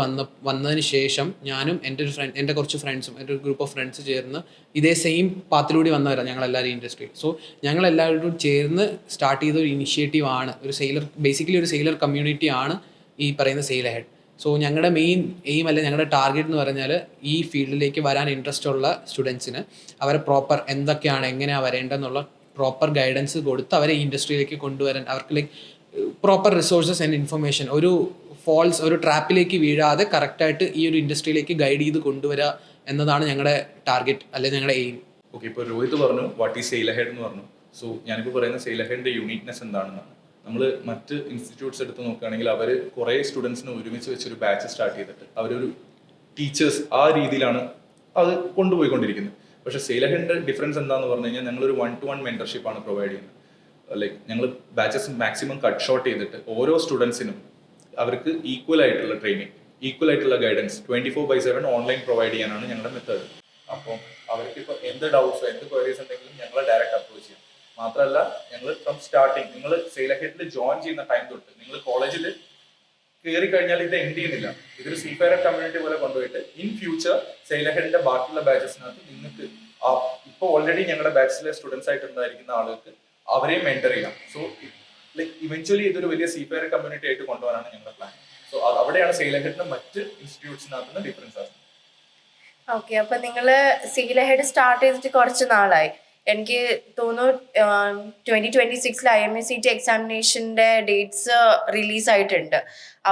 വന്നതിന് ശേഷം ഞാനും എൻ്റെ കുറച്ച് ഫ്രണ്ട്സും എൻ്റെ ഒരു ഗ്രൂപ്പ് ഓഫ് ഫ്രണ്ട്സ് ചേർന്ന് ഇതേ സെയിം പാത്തിലൂടെ വന്നവരാണ് ഞങ്ങളെല്ലാവരും ഇൻഡസ്ട്രിയിൽ. സോ ഞങ്ങളെല്ലാവരും ചേർന്ന് സ്റ്റാർട്ട് ചെയ്ത ഒരു ഇനിഷ്യേറ്റീവ് ആണ്, ഒരു സെയിലർ, ബേസിക്കലി ഒരു സെയിലർ കമ്മ്യൂണിറ്റി ആണ് ഈ പറയുന്ന സെയിൽ ഹെഡ്. സോ ഞങ്ങളുടെ മെയിൻ എയിം അല്ലെ ഞങ്ങളുടെ ടാർഗറ്റ് എന്ന് പറഞ്ഞാൽ ഈ ഫീൽഡിലേക്ക് വരാൻ ഇൻട്രസ്റ്റ് ഉള്ള സ്റ്റുഡൻസിന് അവരെ പ്രോപ്പർ എന്തൊക്കെയാണ് എങ്ങനെയാണ് വരേണ്ടതെന്നുള്ള പ്രോപ്പർ ഗൈഡൻസ് കൊടുത്ത് അവരെ ഈ ഇൻഡസ്ട്രിയിലേക്ക് കൊണ്ടുവരാൻ അവർക്ക് like proper resources and information ഒരു ട്രാപ്പിലേക്ക് വീഴാതെ കറക്റ്റായിട്ട് ഈ ഒരു ഇൻഡസ്ട്രിയിലേക്ക് ഗൈഡ് ചെയ്ത് കൊണ്ടുവരിക എന്നതാണ് ഞങ്ങളുടെ ടാർഗറ്റ് അല്ലെങ്കിൽ ഞങ്ങളുടെ എയിം. ഓക്കെ, ഇപ്പോൾ രോഹിത് പറഞ്ഞു വാട്ട് ഈസ് സെയിൽ അഹെഡ് എന്ന് പറഞ്ഞു. സോ ഞാനിപ്പോൾ പറയുന്ന സെയിൽ അഹെഡിൻ്റെ യൂണീക്നെസ് എന്താണെന്നാണ്. നമ്മൾ മറ്റ് ഇൻസ്റ്റിറ്റ്യൂട്ട്സ് എടുത്ത് നോക്കുകയാണെങ്കിൽ അവർ കുറേ സ്റ്റുഡൻസിന് ഒരുമിച്ച് വെച്ചൊരു ബാച്ച് സ്റ്റാർട്ട് ചെയ്തിട്ട് അവരൊരു ടീച്ചേഴ്സ് ആ രീതിയിലാണ് അത് കൊണ്ടുപോയിക്കൊണ്ടിരിക്കുന്നത്. പക്ഷേ സെയിൽ അഹെഡിൻ്റെ ഡിഫറൻസ് എന്താണെന്ന് പറഞ്ഞു കഴിഞ്ഞാൽ ഞങ്ങളൊരു 1-to-1 മെൻറ്റർഷിപ്പാണ് പ്രൊവൈഡ് ചെയ്യുന്നത്. ലൈക്ക് ഞങ്ങൾ ബാച്ചസ് മാക്സിമം കട്ട് ഷോർട്ട് ചെയ്തിട്ട് ഓരോ സ്റ്റുഡൻസിനും അവർക്ക് ഈക്വൽ ആയിട്ടുള്ള ട്രെയിനിങ്, ഈക്വൽ ആയിട്ടുള്ള ഗൈഡൻസ് 24/7 ഓൺലൈൻ പ്രൊവൈഡ് ചെയ്യാനാണ് ഞങ്ങളുടെ മെത്തേഡ്. അപ്പം അവർക്ക് ഇപ്പോൾ എന്ത് ഡൗട്ട്സോ എന്ത് ക്വയറീസ് ഉണ്ടെങ്കിലും ഞങ്ങളെ ഡയറക്റ്റ് അപ്രോച്ച് ചെയ്യാം. മാത്രമല്ല ഞങ്ങൾ ഫ്രം സ്റ്റാർട്ടിങ് നിങ്ങൾ സെയിൽ അഹെഡിൽ ജോയിൻ ചെയ്യുന്ന ടൈം തൊട്ട് നിങ്ങൾ കോളേജിൽ കയറി കഴിഞ്ഞാൽ ഇത് എൻഡ് ചെയ്യുന്നില്ല. ഇതൊരു സീഫെയർ കമ്മ്യൂണിറ്റി പോലെ കൊണ്ടുപോയിട്ട് ഇൻ ഫ്യൂച്ചർ സെയിൽ അഹെഡിന്റെ ബാക്കിയുള്ള ബാച്ചസിനകത്ത് നിങ്ങൾക്ക് ഇപ്പോൾ ഓൾറെഡി ഞങ്ങളുടെ ബാച്ചിലെ സ്റ്റുഡൻസ് ആയിട്ടുണ്ടായിരിക്കുന്ന ആളുകൾക്ക് അവരെ മെന്റർ ചെയ്യാം. സോ ലൈക്ക് ഇവൻച്വലി ഇതൊരു വലിയ സീഫെയർ കമ്മ്യൂണിറ്റി ആയിട്ട് കൊണ്ടുപോകാനാണ് ഞങ്ങളുടെ പ്ലാൻ. സോ അവിടെയാണ് സെയിൽ അഹെഡിന്റെ മറ്റ് ഇൻസ്റ്റിറ്റ്യൂട്ട്സിനകത്ത് ഡിഫറൻസ് ആകുന്നത്. ഓക്കെ, അപ്പൊ നിങ്ങൾ സെയിൽ അഹെഡ് സ്റ്റാർട്ട് ചെയ്തിട്ട് കുറച്ച് നാളായി. എനിക്ക് തോന്നുന്നു 2026 IMACT എക്സാമിനേഷന്റെ ഡേറ്റ്സ് റിലീസ് ആയിട്ടുണ്ട്.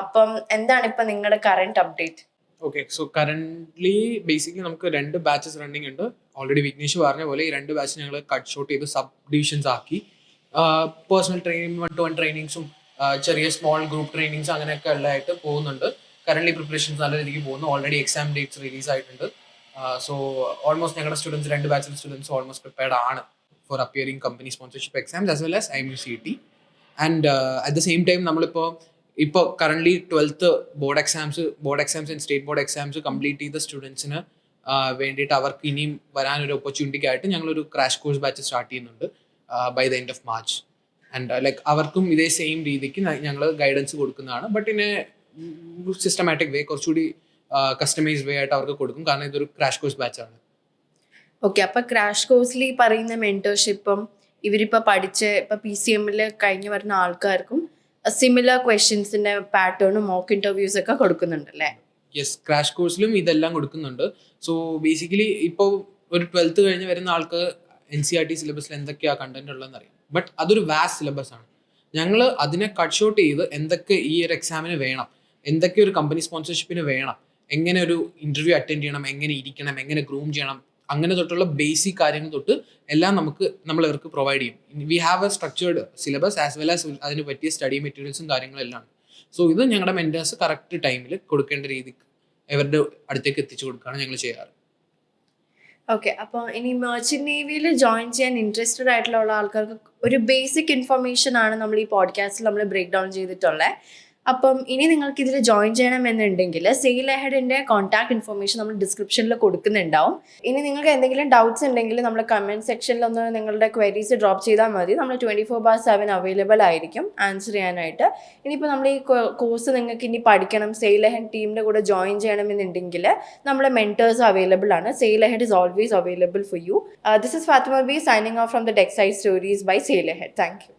അപ്പം എന്താണ് ഇപ്പൊ നിങ്ങളുടെ current update? Okay, so currently basically നമുക്ക് 2 ബാച്ചസ് റണ്ണിങ് ഉണ്ട്. ഓൾറെഡി വിഘ്നേഷ് പറഞ്ഞ പോലെ ഈ 2 ബാച്ച് ഞങ്ങൾ കട്ട് ഷോർട്ട് ചെയ്ത് സബ് ഡിവിഷൻസ് ആക്കി. പേഴ്സണൽ ട്രെയിനിങ്, 1-to-1 ട്രെയിനിങ്സും ചെറിയ സ്മോൾ ഗ്രൂപ്പ് ട്രെയിനിങ്സ് അങ്ങനെയൊക്കെ ഉള്ളതായിട്ട് പോകുന്നുണ്ട്. കറന്റ്ലി പ്രിപ്പറേഷൻസ് നല്ല രീതിക്ക് പോകുന്നു. ഓൾറെഡി എക്സാം ഡേറ്റ്സ് റിലീസ് ആയിട്ടുണ്ട്. സോ ഓൾമോസ്റ്റ് ഞങ്ങളുടെ സ്റ്റുഡൻസ് 2 ബാച്ചിലെ സ്റ്റുഡൻസ് ഓൾമോസ്റ്റ് പ്രിപ്പയർഡ് ആണ് for appearing company sponsorship exams as well as IMACT. And at the same time ഇപ്പോൾ currently 12th board exams and state board exams complete ചെയ്ത സ്റ്റുഡൻസിന് വേണ്ടിയിട്ട് അവർക്ക് ഇനിയും വരാനൊരു ഓപ്പർച്യൂണിറ്റിക്കായിട്ട് ഞങ്ങളൊരു ക്രാഷ് കോഴ്സ് ബാച്ച് സ്റ്റാർട്ട് ചെയ്യുന്നുണ്ട് by the end of March. And like അവർക്കും ഇതേ സെയിം രീതിക്ക് ഞങ്ങൾ ഗൈഡൻസ് കൊടുക്കുന്നതാണ്. But in A systematic way, കുറച്ചുകൂടി കസ്റ്റമൈസ്ഡ് വേ ആയിട്ട് അവർക്ക് കൊടുക്കും. കാരണം ഇതൊരു ക്രാഷ് കോഴ്സ് ബാച്ചാണ്. ഓക്കെ, അപ്പൊ ക്രാഷ് കോഴ്സിൽ ഈ പറയുന്ന മെന്റർഷിപ്പും ഇവരിപ്പോൾ പഠിച്ച് ഇപ്പോൾ PCM-ൽ കഴിഞ്ഞ് വരുന്ന ആൾക്കാർക്കും സിമിലർ ക്വസ്റ്റ്യൻസിന്റെ പാറ്റേണും മോക്ക് ഇന്റർവ്യൂസ് ഒക്കെ കൊടുക്കുന്നുണ്ടല്ലേ? യെസ്, ക്രാഷ് കോഴ്സിലും ഇതെല്ലാം കൊടുക്കുന്നുണ്ട്. സോ ബേസിക്കലി ഇപ്പോൾ ഒരു 12th കഴിഞ്ഞ് വരുന്ന ആൾക്ക് NCERT സിലബസിൽ എന്തൊക്കെയാണ് കണ്ടന്റ് ഉള്ളതെന്ന് അറിയാം. ബട്ട് അതൊരു വാസ്റ്റ് സിലബസ് ആണ്. ഞങ്ങൾ അതിനെ കട്ട് ഷോർട്ട് ചെയ്ത് എന്തൊക്കെ ഈ ഒരു എക്സാമിന് വേണം, എന്തൊക്കെ ഒരു കമ്പനി സ്പോൺസർഷിപ്പിന് വേണം, എങ്ങനെ ഒരു ഇന്റർവ്യൂ അറ്റൻഡ് ചെയ്യണം, എങ്ങനെ ഇരിക്കണം, എങ്ങനെ ഗ്രൂം ചെയ്യണം, അങ്ങനെ തൊട്ടുള്ള ബേസിക് കാര്യങ്ങൾ തൊട്ട് എല്ലാം നമ്മൾ ഇവർക്ക് പ്രൊവൈഡ് ചെയ്യും. We have A structured syllabus as well as അതിന് പറ്റിയ സ്റ്റഡി മെറ്റീരിയൽസും കാര്യങ്ങളെല്ലാം. സോ ഇത് ഞങ്ങളുടെ മെന്റേഴ്സ് കറക്റ്റ് ടൈമിൽ കൊടുക്കേണ്ട രീതിക്ക് ഇവരുടെ അടുത്തേക്ക് എത്തിച്ചു കൊടുക്കുകയാണ് ഞങ്ങൾ ചെയ്യാറ്. ഓക്കെ, അപ്പോൾ ഇനി മെർച്ചന്റ് നേവിയിൽ ജോയിൻ ചെയ്യാൻ ഇൻട്രസ്റ്റഡ് ആയിട്ടുള്ള ആൾക്കാർക്ക് ഒരു ബേസിക് ഇൻഫർമേഷൻ ആണ് നമ്മൾ ഈ പോഡ്കാസ്റ്റിൽ നമ്മൾ ബ്രേക്ക് ഡൗൺ ചെയ്തിട്ടുള്ളത്. അപ്പം ഇനി നിങ്ങൾക്ക് ഇതിൽ ജോയിൻ ചെയ്യണമെന്നുണ്ടെങ്കിൽ സെയിൽ അഹെഡിൻ്റെ കോൺടാക്ട് ഇൻഫർമേഷൻ നമ്മൾ ഡിസ്ക്രിപ്ഷനിൽ കൊടുക്കുന്നുണ്ടാവും. ഇനി നിങ്ങൾക്ക് എന്തെങ്കിലും ഡൗട്ട്സ് ഉണ്ടെങ്കിൽ നമ്മൾ കമൻറ്റ് സെക്ഷനിൽ ഒന്ന് നിങ്ങളുടെ ക്വയറീസ് ഡ്രോപ്പ് ചെയ്താൽ മതി. നമ്മൾ 24/7 അവൈലബിൾ ആയിരിക്കും ആൻസർ ചെയ്യാനായിട്ട്. ഇനിയിപ്പോൾ നമ്മൾ ഈ കോഴ്സ് നിങ്ങൾക്ക് ഇനി പഠിക്കണം, സെയിൽ അഹെഡ് ടീമിൻ്റെ കൂടെ ജോയിൻ ചെയ്യണമെന്നുണ്ടെങ്കിൽ നമ്മളെ മെൻറ്റേഴ്സ് അവൈലബിൾ ആണ്. Sail ahead is always available for you. This is Fathima B signing off from the tech side stories by sail ahead. Thank U.